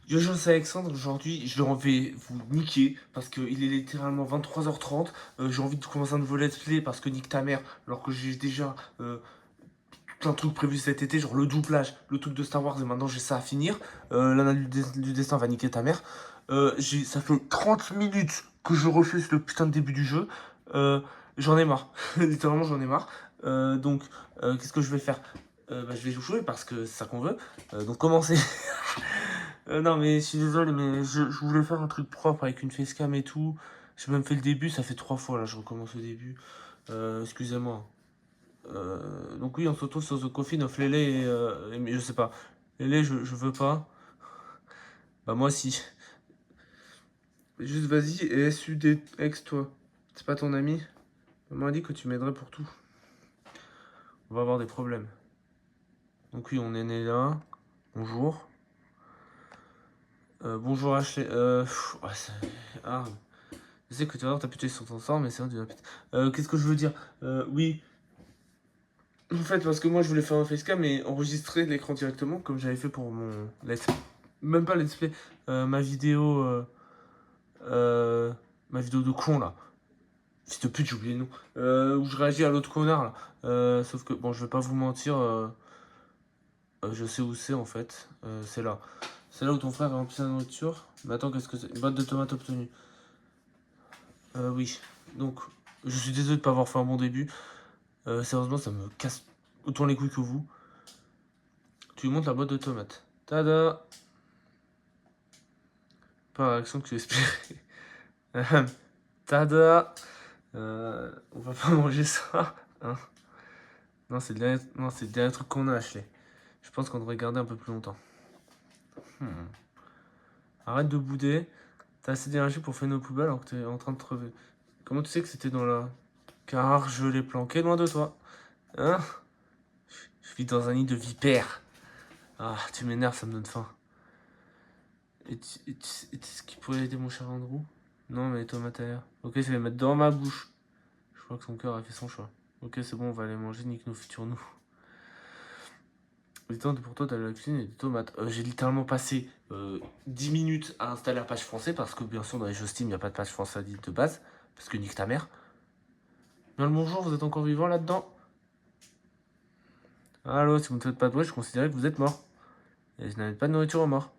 Urgence Alexandre, aujourd'hui, je vais vous niquer parce qu'il est littéralement 23h30. J'ai envie de commencer un nouveau let's play parce que nique ta mère, alors que j'ai déjà plein de trucs prévus cet été, genre le doublage, le truc de Star Wars, et maintenant j'ai ça à finir. L'analyse du destin va niquer ta mère. Ça fait 30 minutes que je refuse le putain de début du jeu. J'en ai marre, littéralement j'en ai marre. Qu'est-ce que je vais faire? Je vais jouer parce que c'est ça qu'on veut. Donc commencer. Non mais je suis désolé, mais je voulais faire un truc propre avec une facecam et tout. J'ai même fait le début, ça fait 3 fois là, je recommence au début. Excusez-moi. Donc oui, on se retrouve sur The Coffin of Lele mais je sais pas. Lele, je veux pas. Bah moi si. Juste vas-y et SUD ex toi. C'est pas ton ami? Maman a dit que tu m'aiderais pour tout. On va avoir des problèmes. Donc oui, on est né là. Bonjour. Bonjour Ashley. Ah, je sais que tu vas avoir ta putain sur ton sort, mais c'est vrai, tu vas putain. Qu'est-ce que je veux dire? Oui. En fait, parce que moi je voulais faire un facecam et enregistrer l'écran directement, comme j'avais fait pour mon let's. Même pas let's play. Euh, ma vidéo. Euh, ma vidéo de con là. Fils de pute, j'ai oublié le nom. Où je réagis à l'autre connard là. Sauf que, bon, je vais pas vous mentir. Je sais où c'est en fait. C'est là. C'est là où ton frère a rempli sa nourriture. Mais attends, qu'est-ce que c'est? Une boîte de tomates obtenue. Oui. Donc, je suis désolé de pas avoir fait un bon début. Sérieusement, ça me casse autant les couilles que vous. Tu lui montres la boîte de tomates. Tada! Pas la réaction que tu espérais. Tada! On va pas manger ça. Hein. Non, c'est le dernier truc qu'on a, Ashley. Je pense qu'on devrait garder un peu plus longtemps. Hmm. Arrête de bouder. T'as assez d'énergie pour faire nos poubelles alors que t'es en train de crever. Comment tu sais que c'était dans la... Car je l'ai planqué loin de toi. Hein? Je vis dans un nid de vipères. Ah, tu m'énerves, ça me donne faim. Ce qui pourrait aider mon cher Andrew? Non, mais les tomates à l'air. Ok, je vais les mettre dans ma bouche. Je crois que son cœur a fait son choix. Ok, c'est bon, on va aller manger, nique nos futurs nous. Le temps pour toi d'aller à la cuisine et des tomates. J'ai littéralement passé 10 minutes à installer la page français parce que bien sûr dans les jeux Steam il n'y a pas de page française de base. Parce que nique ta mère. Bien le bonjour, vous êtes encore vivant là-dedans? Allô, si vous ne faites pas de bruit, je considérais que vous êtes mort. Et je n'avais pas de nourriture aux morts.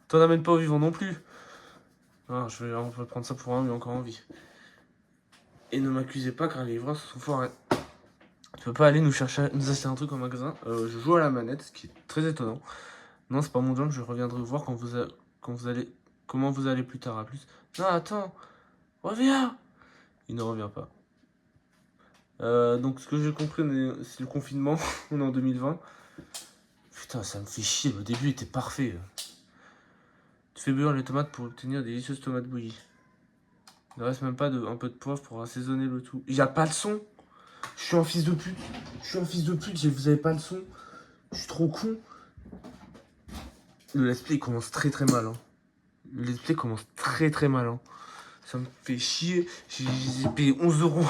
T'en amènes pas aux vivants non plus. Ah, on va prendre ça pour un, mais encore en vie. Et ne m'accusez pas car les livreurs se sont foirés. Tu peux pas aller nous acheter un truc au magasin. Je joue à la manette, ce qui est très étonnant. Non, c'est pas mon job, je reviendrai vous voir quand vous allez. Comment vous allez plus tard, à plus. Non, attends, reviens! Il ne revient pas. Donc, ce que j'ai compris, c'est le confinement. On est en 2020. Putain, ça me fait chier, le début était parfait. Tu fais bouillir les tomates pour obtenir des délicieuses tomates bouillies. Il ne reste même pas un peu de poivre pour assaisonner le tout. Il n'y a pas de son! Je suis un fils de pute! Je suis un fils de pute, vous avez pas le son! Je suis trop con! Le let's play commence très très mal. Hein. Le let's play commence très très mal. Hein. Ça me fait chier. J'ai payé 11 €.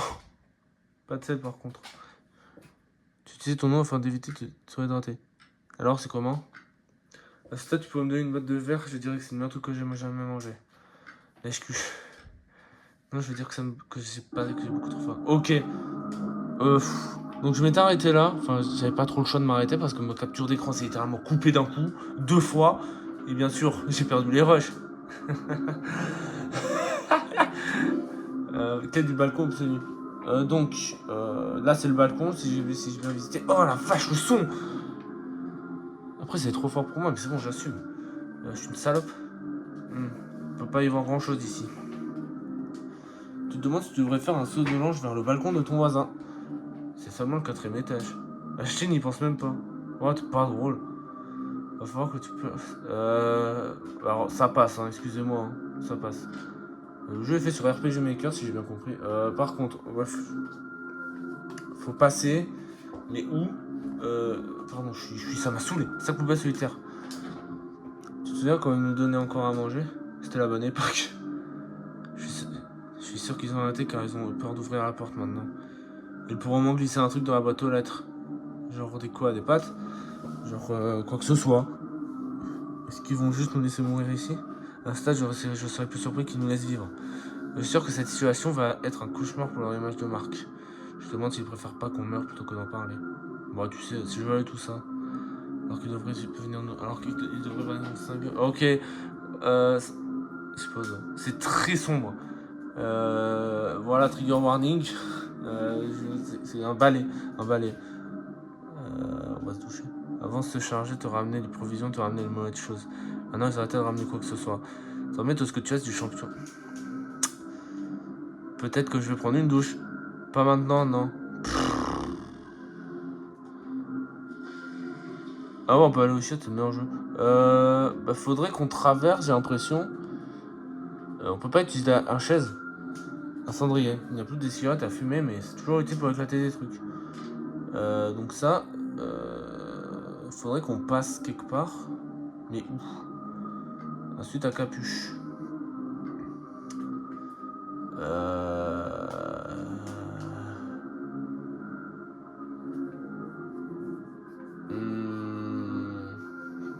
Pas de sel par contre. Tu utilises ton nom afin d'éviter de te réhydrater. Alors c'est comment? À ce stade, tu pourrais me donner une boîte de verre, je dirais que c'est le meilleur truc que j'ai jamais mangé. Lèche-cul. Non, je veux dire que j'ai beaucoup trop faim. Ok. Donc je m'étais arrêté là. Enfin, j'avais pas trop le choix de m'arrêter parce que ma capture d'écran s'est littéralement coupée d'un coup, 2 fois. Et bien sûr, j'ai perdu les rushs. Quel du balcon obtenu. Là c'est le balcon, si j'ai bien visité. Oh la vache, le son! Après c'est trop fort pour moi, mais c'est bon, j'assume. Je suis une salope. On peut pas y voir grand chose ici. Tu te demandes si tu devrais faire un saut de l'ange vers le balcon de ton voisin. C'est seulement le 4ème étage. Acheter n'y pense même pas. Oh, t'es pas drôle. Va falloir que tu peux. Alors ça passe, hein, excusez-moi, hein, ça passe. Le jeu est fait sur RPG Maker si j'ai bien compris. Par contre, bref, faut passer. Mais où? Pardon, ça m'a saoulé. Ça poubelle solitaire. Tu te souviens quand ils nous donnaient encore à manger? C'était la bonne époque. Je suis sûr qu'ils ont arrêté car ils ont peur d'ouvrir la porte maintenant. Ils pourront moins glisser un truc dans la boîte aux lettres. Genre des quoi? Des pâtes? Genre quoi que ce soit. Est-ce qu'ils vont juste nous laisser mourir ici? À un stade, je serais plus surpris qu'ils nous laissent vivre. Je suis sûr que cette situation va être un cauchemar pour leur image de marque. Je me demande s'ils préfèrent pas qu'on meure plutôt que d'en parler. Bon, tu sais, si je veux aller tout ça. Alors qu'ils devraient venir nous... Alors qu'ils devraient venir nous 5 heures. Ok. Je suppose. C'est très sombre. Voilà, trigger warning. C'est un balai. Un balai. On va se toucher. Avant de se charger, te ramener les provisions, te ramener le mauvais de choses. Maintenant, ils arrêtent de ramener quoi que ce soit. Ça remet tout ce que tu as du champion. Peut-être que je vais prendre une douche. Pas maintenant, non. Ah ouais, on peut aller au chiottes, c'est le meilleur jeu. Faudrait qu'on traverse, j'ai l'impression. On peut pas utiliser un chaise. Un cendrier. Il n'y a plus de cigarettes à fumer, mais c'est toujours utile pour éclater des trucs. Donc ça, faudrait qu'on passe quelque part. Mais où? Ensuite à capuche.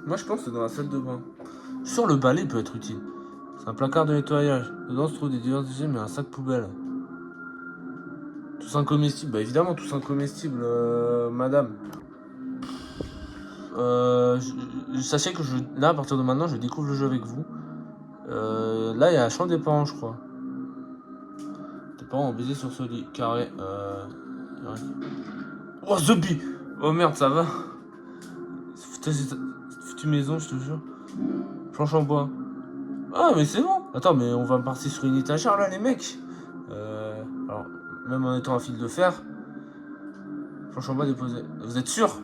Moi je pense que c'est dans la salle de bain. Sur le balai peut être utile. C'est un placard de nettoyage. Dedans se trouvent des divers objets, mais un sac poubelle. Tous incomestibles. Bah évidemment, tous incomestibles, madame. Sachez que là, à partir de maintenant, je découvre le jeu avec vous. Là, il y a la chambre des parents, je crois. Tes parents ont baisé sur ce lit. Carré. Oh, zombie! Oh merde, ça va? Putain, c'est foutue maison, je te jure. Planche en bois. Ah, mais c'est bon! Attends, mais on va partir sur une étagère là, les mecs! Alors, même en étant un fil de fer. Planche en bois déposée. Vous êtes sûr?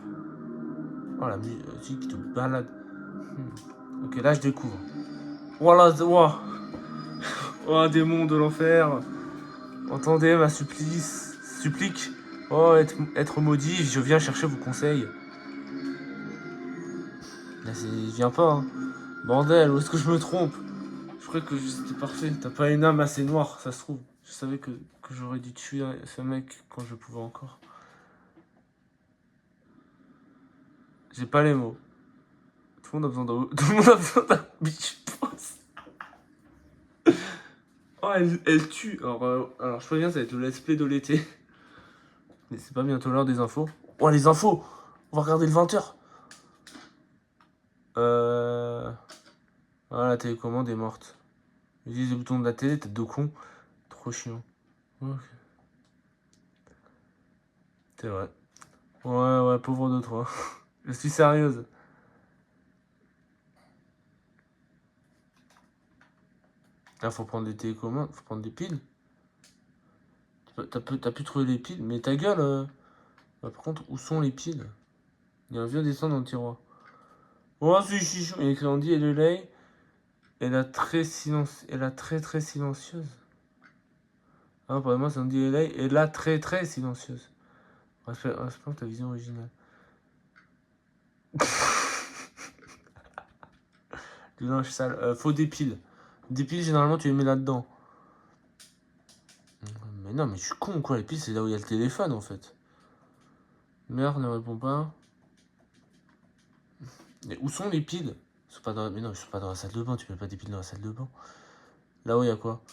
Oh, la musique qui te balade. Ok, là, je découvre. Voilà, wow. Oh, démon de l'enfer. Entendez ma supplique. Oh, être maudit, je viens chercher vos conseils. Là, il vient pas, hein. Bordel, où est-ce que je me trompe? Je croyais que c'était parfait. T'as pas une âme assez noire, ça se trouve. Je savais que j'aurais dû tuer ce mec quand je pouvais encore. J'ai pas les mots. Tout le monde a besoin d'un bitch boss. Oh, elle tue. Alors, je préviens, ça va être le let's play de l'été. Mais c'est pas bientôt l'heure des infos. Oh, les infos! On va regarder le 20h. Ah, la télécommande est morte. Utilise le bouton de la télé, tête de con. Trop chiant. Ok. C'est vrai. Ouais, pauvre de toi. Je suis sérieuse. Là, faut prendre des télécommandes, faut prendre des piles. T'as pu trouver les piles, mais ta gueule. Par contre, où sont les piles? Il y a un vieux dessin dans le tiroir. Oh, c'est chichou. Il y a écrit Andy et le lait. Elle a très silencieuse. Ah, pour moi, c'est Andy et lait. Et là, très silencieuse. Respecte ta vision originale. Du linge sale. Faut des piles. Des piles, généralement, tu les mets là-dedans. Mais non, mais je suis con, quoi. Les piles, c'est là où il y a le téléphone, en fait. Merde, ne répond pas. Mais où sont les piles? Mais non, ils sont pas dans la salle de bain. Tu mets pas des piles dans la salle de bain. Là-haut, il y a quoi?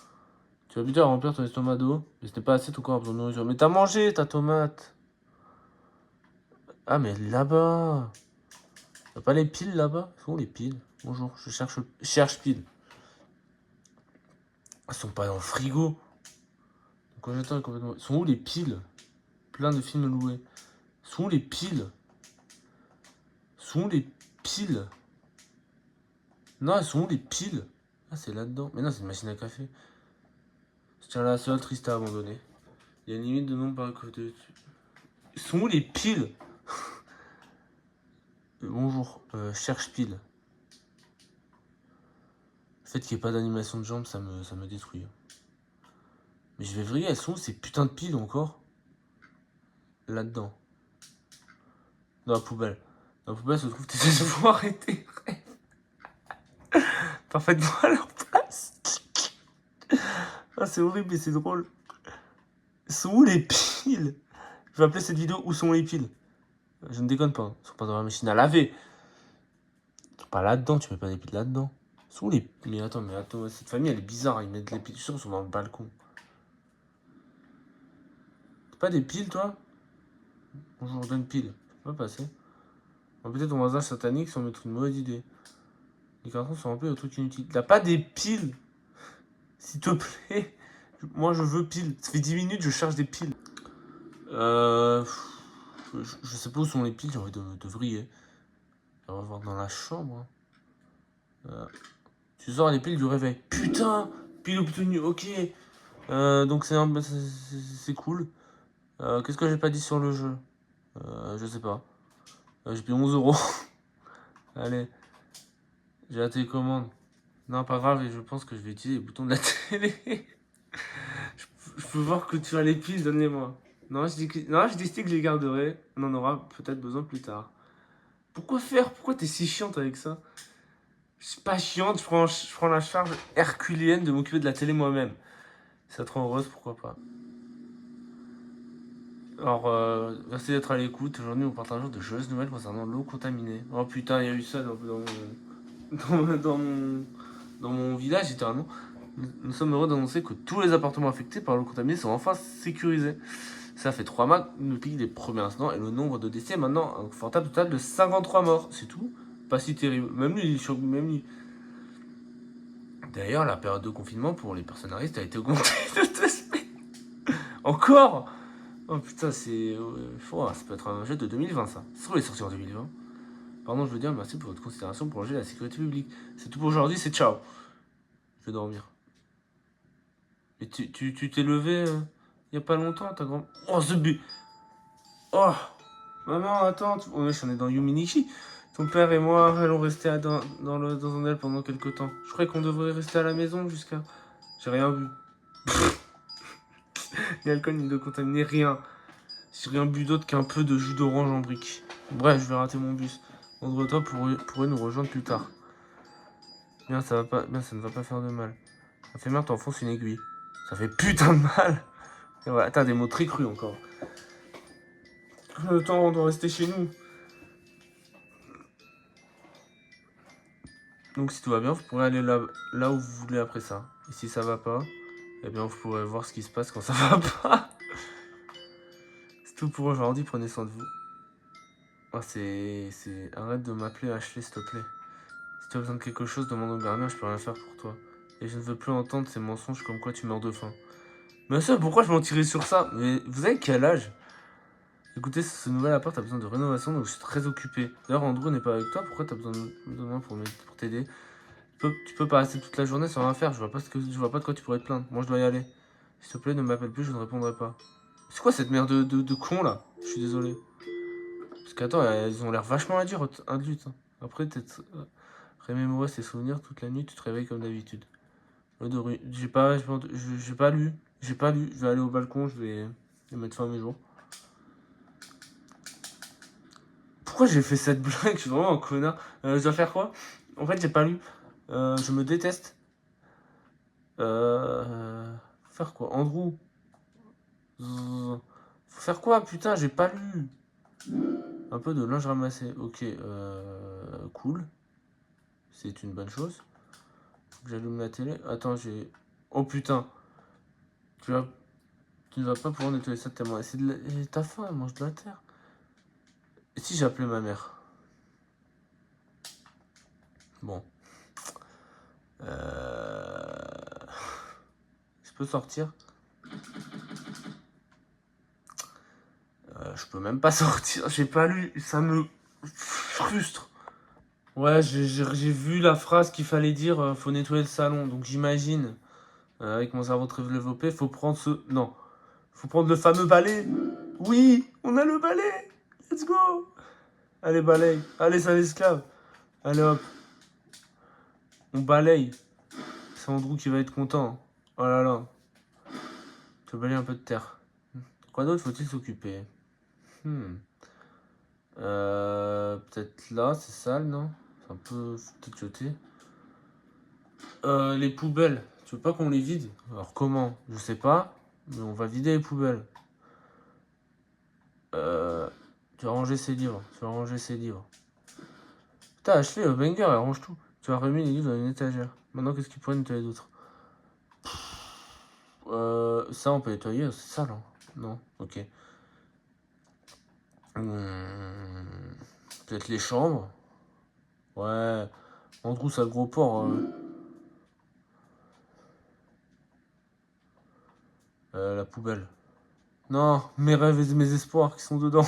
Tu vas plutôt à remplir ton estomac d'eau. Mais c'était pas assez ton corps pour nourriture. Mais t'as mangé ta tomate. Ah, mais là-bas. Y'a pas les piles là-bas? Où sont les piles? Bonjour, je cherche piles. Elles sont pas dans le frigo. Complètement... Sont où les piles? Plein de films loués. Sont où les piles? Sont où les piles? Non, elles sont où les piles? Ah, c'est là-dedans. Mais non, c'est une machine à café. Je tiens la seule triste à abandonner. Il y a une limite de nombre par côté. Sont où les piles? Bonjour, cherche pile. Le fait qu'il n'y ait pas d'animation de jambes, ça me détruit. Mais je vais vriller, elles sont où ces putains de piles encore? Là-dedans. Dans la poubelle. Dans la poubelle se trouvent tes espoirs et tes rêves. Parfaitement à leur place. Ah, c'est horrible et c'est drôle. Sont où les piles? Je vais appeler cette vidéo Où sont les piles? Je ne déconne pas. Ils sont pas dans la machine à laver. Pas là-dedans, tu mets pas des piles là-dedans. Sont les... Mais attends, cette famille, elle est bizarre. Ils mettent les piles, ils sont dans le balcon. T'as pas des piles, toi? Bonjour, donne pile. Ça va passer. Peut-être ton voisin satanique sans mettre une mauvaise idée. Les cartons sont remplis de trucs inutiles. T'as pas des piles? S'il te plaît. Moi, je veux piles. Ça fait 10 minutes, je cherche des piles. Je sais pas où sont les piles, j'ai envie de vriller. On va voir dans la chambre. Tu sors les piles du réveil. Putain, pile obtenue, ok. Donc c'est cool. Qu'est-ce que j'ai pas dit sur le jeu? Je sais pas. J'ai payé 11 euros. Allez. J'ai la télécommande. Non, pas grave, et je pense que je vais utiliser les boutons de la télé. je peux voir que tu as les piles, donne-les-moi. Non, je dis que je les garderai. On en aura peut-être besoin plus tard. Pourquoi faire? Pourquoi t'es si chiante avec ça? Je suis pas chiante, je prends la charge herculéenne de m'occuper de la télé moi-même. Si ça te rend heureuse, pourquoi pas. Alors, merci d'être à l'écoute. Aujourd'hui, on partage de joyeuses nouvelles concernant l'eau contaminée. Oh putain, il y a eu ça dans mon village, littéralement. Nous sommes heureux d'annoncer que tous les appartements affectés par l'eau contaminée sont enfin sécurisés. Ça fait 3 mois depuis les premiers incidents et le nombre de décès est maintenant un confortable total de 53 morts. C'est tout. Pas si terrible. Même lui. D'ailleurs, la période de confinement pour les personnes à risque a été augmentée de 2 semaines. Encore? Oh putain, c'est. Ça peut être un jeu de 2020, ça. Ça se trouve, il est sorti en 2020. Pardon, je veux dire merci pour votre considération pour protéger la sécurité publique. C'est tout pour aujourd'hui, c'est ciao. Je vais dormir. Et tu t'es levé il y a pas longtemps, ta grand. Oh, ce but. Oh, maman, attends. Oh, wesh, on est dans Yuminichi. Ton père et moi allons rester dans un aile pendant quelques temps. Je croyais qu'on devrait rester à la maison jusqu'à. J'ai rien bu. Ni alcool, ni de contaminé, rien. J'ai rien bu d'autre qu'un peu de jus d'orange en brique. Bref, je vais rater mon bus. Andre-toi pourrait nous rejoindre plus tard. Bien, ça ne va pas faire de mal. Ça fait mal, t'enfonces une aiguille. Ça fait putain de mal. Et voilà, t'as des mots très crus encore. Le temps, on doit rester chez nous. Donc si tout va bien, vous pourrez aller là où vous voulez après ça. Et si ça va pas, eh bien vous pourrez voir ce qui se passe quand ça va pas. C'est tout pour aujourd'hui, prenez soin de vous. Oh, Arrête de m'appeler Ashley, s'il te plaît. Si tu as besoin de quelque chose, demande au gardien, je peux rien faire pour toi. Et je ne veux plus entendre ces mensonges comme quoi tu meurs de faim. Mais ça, pourquoi je m'en tirais sur ça? Mais vous avez quel âge? Écoutez, ce nouvel appart a besoin de rénovation, donc je suis très occupé. D'ailleurs, Andrew n'est pas avec toi, pourquoi t'as besoin de moi pour t'aider? Tu peux pas rester toute la journée sans rien faire, je vois pas de quoi tu pourrais te plaindre. Moi, je dois y aller. S'il te plaît, ne m'appelle plus, je ne répondrai pas. C'est quoi cette merde de con, là? Je suis désolé. Parce qu'attends, elles ont l'air vachement adultes. Hein. Après, peut-être remémorer tes souvenirs toute la nuit, tu te réveilles comme d'habitude. J'ai pas lu. Je vais aller au balcon, je vais mettre fin à mes jours. Pourquoi j'ai fait cette blague? Je suis vraiment un connard. Je dois faire quoi? En fait, j'ai pas lu. Je me déteste. Faire quoi? Andrew. Faut faire quoi? Putain, j'ai pas lu. Un peu de linge ramassé. Ok, cool. C'est une bonne chose. Faut que j'allume la télé. Attends, j'ai. Oh putain. Tu ne vas pas pouvoir nettoyer ça tellement. Ta faim, elle mange de la terre. Et si j'appelais ma mère? Bon. Je peux sortir? Je peux même pas sortir. J'ai pas lu. Ça me frustre. Ouais, j'ai vu la phrase qu'il fallait dire, faut nettoyer le salon. Donc j'imagine, avec mon cerveau très développé, faut prendre Non. Faut prendre le fameux balai. Oui, on a le balai. Let's go. Allez, balaye. Allez, sale esclave. Allez, hop. On balaye. C'est Andrew qui va être content. Oh là là. Tu vas balayer un peu de terre. Quoi d'autre faut-il s'occuper? Peut-être là, c'est sale, non? C'est un peu peut-être jeté. Les poubelles, tu veux pas qu'on les vide? Alors comment? Je sais pas, mais on va vider les poubelles. Tu vas ranger ces livres, Putain, Ashley, banger, elle range tout. Tu as remis les livres dans une étagère. Maintenant, qu'est-ce qu'il pourrait nettoyer d'autre? Ça, on peut nettoyer, c'est ça, là. Non, ok. Peut-être les chambres. Ouais. Andrew, ça gros porc. La poubelle. Non, mes rêves et mes espoirs qui sont dedans.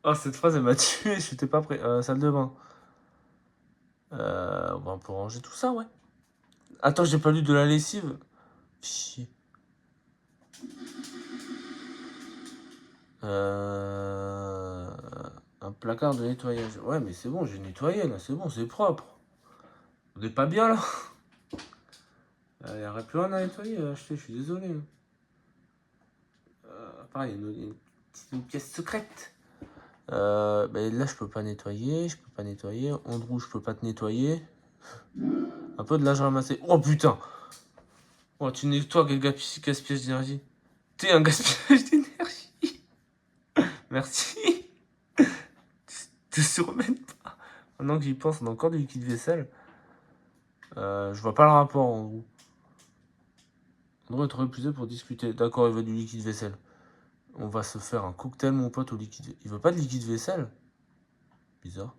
Oh, cette phrase, elle m'a tué, j'étais pas prêt. Salle de bain. On peut ranger tout ça, ouais. Attends, j'ai pas lu de la lessive. Chier. Un placard de nettoyage. Ouais, mais c'est bon, j'ai nettoyé là, c'est bon, c'est propre. On est pas bien là. Il n'y aurait plus rien à nettoyer, acheter, je suis désolé. Pareil, il y a une pièce secrète. Là, je peux pas nettoyer, Andrew, je peux pas te nettoyer. Un peu de linge ramassé. Oh putain! Oh, tu nettoies quel gaspillage d'énergie? T'es un gaspillage d'énergie! Merci! Te surmène pas! Maintenant que j'y pense, on a encore du liquide vaisselle. Je vois pas le rapport en gros. Andrew est trop épuisé pour discuter. D'accord, il veut du liquide vaisselle. On va se faire un cocktail, mon pote, au liquide. Il veut pas de liquide vaisselle? Bizarre.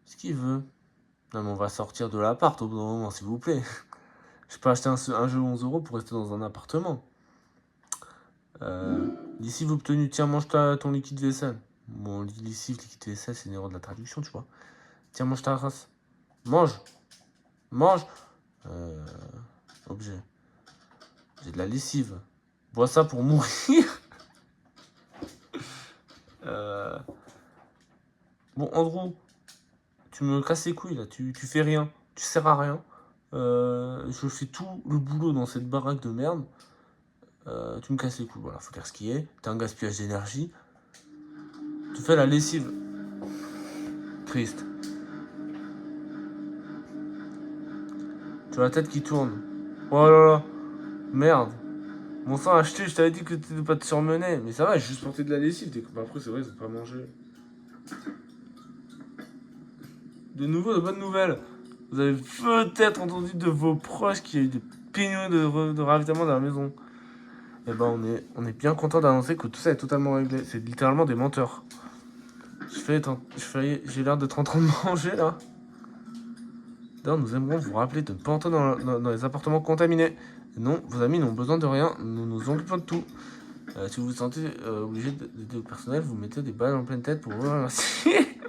Ce qu'il veut. Non, mais on va sortir de l'appart au bout d'un moment, s'il vous plaît. Je peux acheter un jeu 11 € pour rester dans un appartement. Lessive obtenue. Tiens, mange ton liquide vaisselle. Bon, lessive, liquide vaisselle, c'est une erreur de la traduction, tu vois. Tiens, mange ta race. Mange. Mange. Objet. J'ai de la lessive. Bois ça pour mourir. Bon, Andrew, tu me casses les couilles là. Tu fais rien. Tu sers à rien. Je fais tout le boulot dans cette baraque de merde. Tu me casses les couilles. Voilà, faut dire ce qui est. T'as un gaspillage d'énergie. Tu fais la lessive. Triste. Tu as la tête qui tourne. Oh là là. Merde. Bon sang, acheté, je t'avais dit que t'étais pas te surmener. Mais ça va, j'ai juste porté de la lessive. Après, c'est vrai, ils ont pas mangé. De nouveau, de bonnes nouvelles. Vous avez peut-être entendu de vos proches qu'il y a eu des pénuries de ravitaillement dans la maison. Et ben, on est bien content d'annoncer que tout ça est totalement réglé. C'est littéralement des menteurs. J'ai l'air d'être en train de manger là. D'ailleurs, nous aimerions vous rappeler de ne pas entrer dans les appartements contaminés. Non, vos amis n'ont besoin de rien, nous nous occupons de tout. Si vous vous sentez obligé d'aider le personnel, vous mettez des balles en pleine tête pour vous remercier.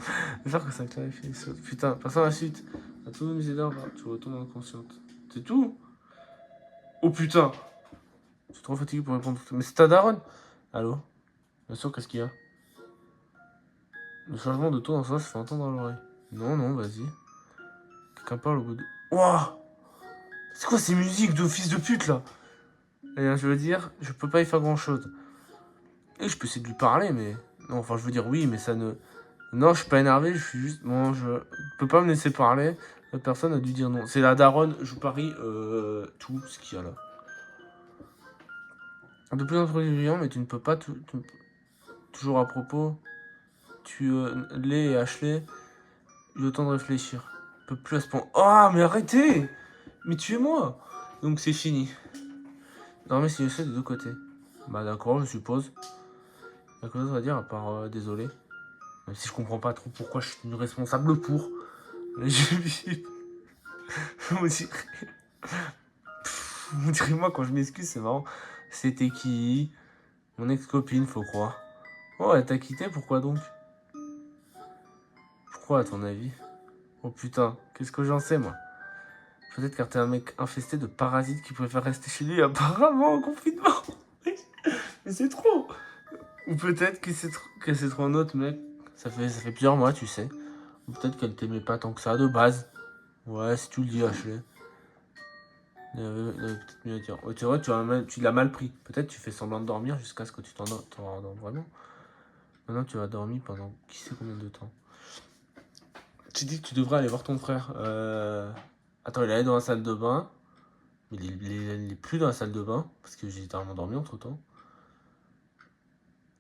J'espère que ça clarifie les choses. Putain, passons à la suite. À tous nos musées d'art, tu retournes inconsciente. C'est tout? Oh putain! Je suis trop fatigué pour répondre. Mais c'est ta daronne? Allô? Bien sûr, qu'est-ce qu'il y a? Le changement de ton dans ça se fait entendre dans l'oreille. Non, non, vas-y. Quelqu'un parle au bout de. Wouah! C'est quoi ces musiques de fils de pute là? Et je veux dire, je peux pas y faire grand chose. Et je peux essayer de lui parler, mais. Non, enfin, je veux dire oui, mais ça ne. Non, je suis pas énervé, je suis juste. Bon, je peux pas me laisser parler. La personne a dû dire non. C'est la daronne, je vous parie tout ce qu'il y a là. De plus en plus régulièrement, mais tu ne peux pas toujours à propos. Lé et Ashley, j'ai le temps de réfléchir. Je peux plus à ce point. Ah, mais arrêtez! Mais tuez-moi! Donc c'est fini. Dormez si je sais des deux côtés. Bah d'accord, je suppose. Il y a quelque chose à dire à part désolé. Même si je comprends pas trop pourquoi je suis tenu responsable pour. Mais vous direz... vous direz moi quand je m'excuse, c'est marrant. C'était qui? Mon ex-copine, faut croire. Oh, elle t'a quitté, pourquoi donc? Pourquoi à ton avis? Oh putain, qu'est-ce que j'en sais moi? Peut-être car t'es un mec infesté de parasites qui préfère rester chez lui apparemment en confinement. Mais c'est trop. Ou peut-être que c'est trop un autre mec. Ça fait plusieurs mois, tu sais. Ou peut-être qu'elle t'aimait pas tant que ça de base. Ouais, si tu le dis, Ashley. Il avait peut-être mieux à dire. Ouais, tu vois, tu l'as mal pris. Peut-être tu fais semblant de dormir jusqu'à ce que tu t'endormes vraiment. Maintenant, tu as dormi pendant qui sait combien de temps. Tu dis que tu devrais aller voir ton frère. Attends, il est allé dans la salle de bain. Mais il est plus dans la salle de bain. Parce que j'ai littéralement dormi entre temps.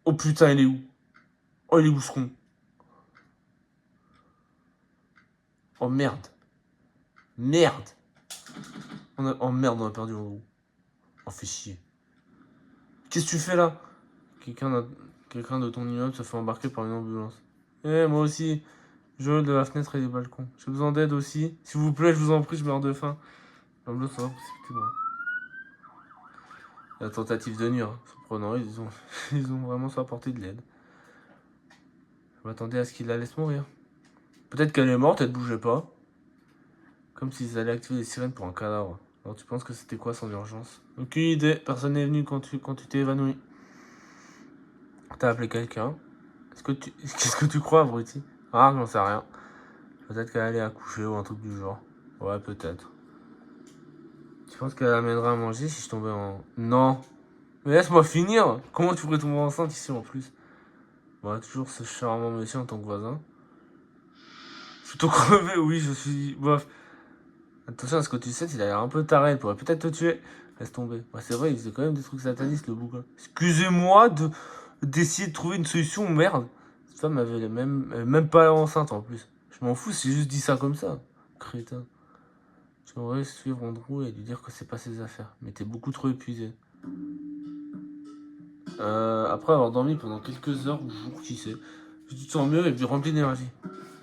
Oh putain, il est où? Oh, il est où ce con? Oh merde. Merde. Oh merde, on a perdu en gros. On fait chier. Qu'est-ce que tu fais là? Quelqu'un de ton immeuble se fait embarquer par une ambulance. Eh, moi aussi. Je de la fenêtre et des balcons. J'ai besoin d'aide aussi. S'il vous plaît, je vous en prie, je meurs de faim. L'ambulance va précipiter moi. La tentative de nuire. Surprenant, ils ont vraiment su apporter de l'aide. Je m'attendais à ce qu'il la laisse mourir. Peut-être qu'elle est morte, elle bougeait pas. Comme s'ils allaient activer les sirènes pour un cadavre. Alors tu penses que c'était quoi son urgence? Aucune idée, personne n'est venu quand tu t'es évanoui. T'as appelé quelqu'un. Qu'est-ce que tu crois, abruti? Ah, j'en sais rien. Peut-être qu'elle allait accoucher ou un truc du genre. Ouais, peut-être. Tu penses qu'elle amènerait à manger si je tombais en... Non. Mais laisse-moi finir. Comment tu pourrais tomber enceinte ici en plus? Voilà, toujours ce charmant monsieur en tant que voisin. Je suis tout crevé, oui, je suis... Bof. Attention à ce que tu sais, il a l'air un peu taré, elle pourrait peut-être te tuer. Laisse tomber. Ouais, c'est vrai, il faisait quand même des trucs satanistes, le bouquin. Excusez-moi d'essayer de trouver une solution, merde. Cette femme avait même pas enceinte en plus. Je m'en fous, c'est juste dit ça comme ça. Crétin. J'aimerais suivre Andrew et lui dire que c'est pas ses affaires. Mais t'es beaucoup trop épuisé. Après avoir dormi pendant quelques heures ou jours, qui sait. Tu te sens mieux et puis rempli d'énergie.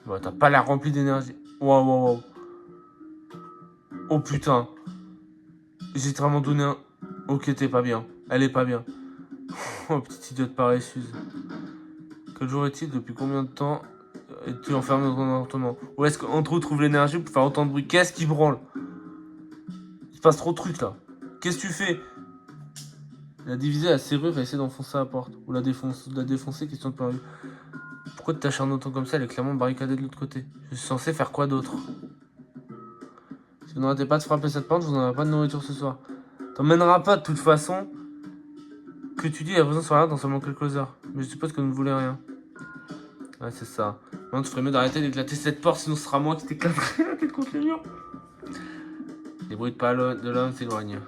Ouais, t'as pas l'air rempli d'énergie. Waouh. Oh putain. J'ai vraiment donné un... Ok, t'es pas bien. Elle est pas bien. Oh, petite idiote paresseuse. Quel jour est-il? Depuis combien de temps es-tu enfermé dans ton appartement? Où est-ce qu'Andrew trouve l'énergie pour faire autant de bruit? Qu'est-ce qui branle? Il se passe trop de trucs là. Qu'est-ce que tu fais? Il a divisé la serrure et essayer d'enfoncer la porte. Ou la défoncer, question de point de vue. Pourquoi tu t'acharnes autant comme ça? Elle est clairement barricadée de l'autre côté. Je suis censé faire quoi d'autre? Si vous n'arrêtez pas de frapper cette porte, vous n'aurez pas de nourriture ce soir. T'emmèneras pas de toute façon. Que tu dis, il y a besoin de rien dans seulement quelques heures. Mais je suppose que vous ne voulez rien. Ouais, c'est ça. Maintenant, tu ferais mieux d'arrêter d'éclater cette porte, sinon ce sera moi qui t'éclaterai la tête contre le mur. Les bruits de pas de l'homme s'éloignent.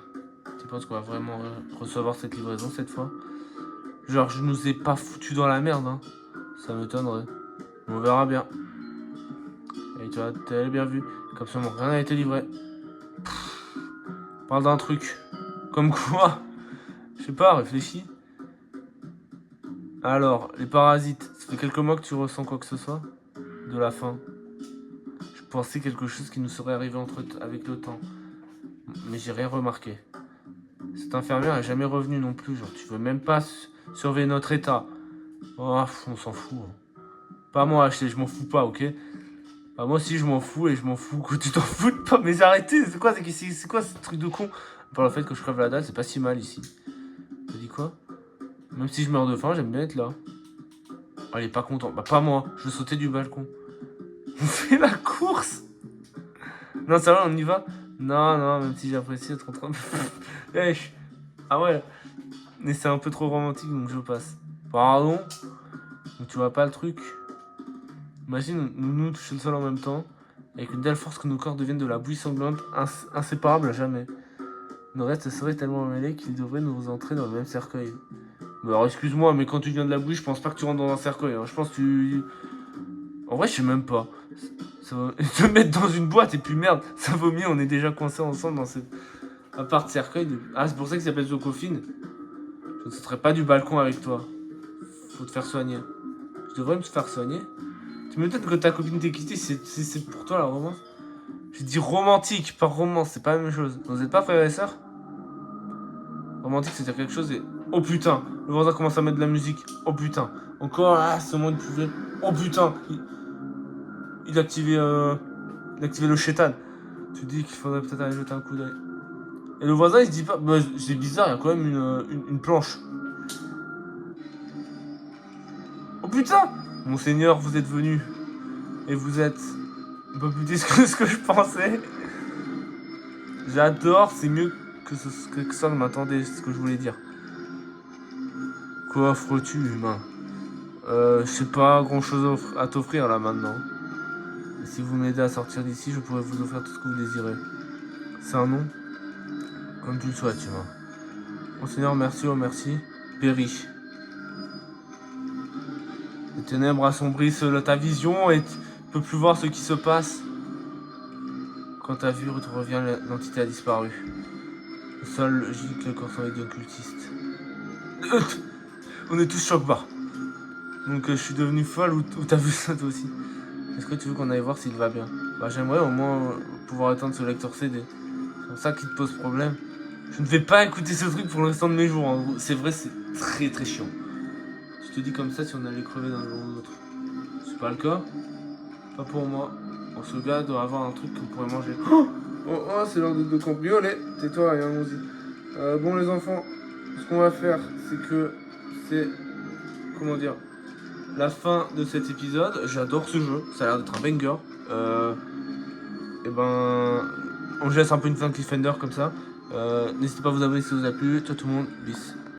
Tu penses qu'on va vraiment recevoir cette livraison cette fois? Genre, je nous ai pas foutu dans la merde, hein. Ça m'étonnerait. On verra bien. Et tu vois, t'as bien vu. Comme ça, rien n'a été livré. Parle d'un truc. Comme quoi? Je sais pas, réfléchis. Alors, les parasites. Ça fait quelques mois que tu ressens quoi que ce soit? De la faim. Je pensais quelque chose qui nous serait arrivé avec le temps. Mais j'ai rien remarqué. Cette infirmière est jamais revenue non plus. Genre, tu veux même pas surveiller notre état. Oh, on s'en fout. Hein. Pas moi, je m'en fous pas, ok? Bah, moi aussi, je m'en fous et je m'en fous que tu t'en foutes pas. Mais arrêtez, c'est quoi ce truc de con? Par le fait que je crève la dalle, c'est pas si mal ici. T'as dit quoi? Même si je meurs de faim, j'aime bien être là. Oh, elle est pas contente. Bah, pas moi. Je veux sauter du balcon. On fait la course. Non, c'est vrai, on y va. Non, même si j'apprécie être en train de... Wesh. Ah ouais. Mais c'est un peu trop romantique, donc je passe. Pardon. Donc tu vois pas le truc. Imagine nous toucher le sol en même temps, avec une telle force que nos corps deviennent de la bouillie sanglante, inséparables à jamais. Nos restes seraient tellement mêlés qu'ils devraient nous entrer dans le même cercueil. Mais alors excuse-moi, mais quand tu viens de la bouillie, je pense pas que tu rentres dans un cercueil. Hein. Je pense que tu... En vrai, je sais même pas. Ça va... Te mettre dans une boîte et puis merde, ça vaut mieux, on est déjà coincés ensemble dans cette... À part de cercueil. Ah, c'est pour ça qu'il s'appelle Zocofine. Je ne sauterai pas du balcon avec toi. Faut te faire soigner. Je devrais me faire soigner. Tu m'étonnes que ta copine t'ait quitté, c'est pour toi la romance? J'ai dit romantique, pas romance, c'est pas la même chose. Vous n'êtes pas frères et sœurs? Romantique, c'est-à-dire quelque chose et... Oh putain, le voisin commence à mettre de la musique. Oh putain, encore là, ce moment il pouvait... Oh putain, il a activé le chétan. Tu dis qu'il faudrait peut-être aller jeter un coup d'œil. Et le voisin il se dit pas... Bah, c'est bizarre, il y a quand même une planche. Oh putain! Monseigneur, vous êtes venu. Et vous êtes un peu plus discret que ce que je pensais. J'adore, c'est mieux que ça ne m'attendait, c'est ce que je voulais dire. Quoi offres-tu, humain? Je sais pas grand chose à t'offrir là maintenant. Et si vous m'aidez à sortir d'ici, je pourrais vous offrir tout ce que vous désirez. C'est un nom? Comme tu le souhaites, humain. Monseigneur, merci, oh merci. Péris. Les ténèbres assombrissent ta vision et tu peux plus voir ce qui se passe. Quand ta vue revient, l'entité a disparu. Le sol gicle le corps sans vie d'un cultiste. On est tous choc-bas. Donc je suis devenu folle ou t'as vu ça toi aussi? Est-ce que tu veux qu'on aille voir s'il va bien? Bah j'aimerais au moins pouvoir éteindre ce lecteur CD. C'est ça qui te pose problème. Je ne vais pas écouter ce truc pour le restant de mes jours. Hein. C'est vrai, c'est très très chiant. Je te dis comme ça si on allait crever d'un jour ou l'autre. C'est pas le cas. Pas pour moi. Bon, ce gars doit avoir un truc qu'on pourrait manger. Oh, c'est l'heure de cambrioler. Tais-toi et allons-y. Bon les enfants, ce qu'on va faire, c'est que c'est... Comment dire, la fin de cet épisode. J'adore ce jeu, ça a l'air d'être un banger. Et ben, on laisse un peu une fin cliffhanger comme ça. N'hésitez pas à vous abonner si ça vous a plu. Ciao tout le monde, bis.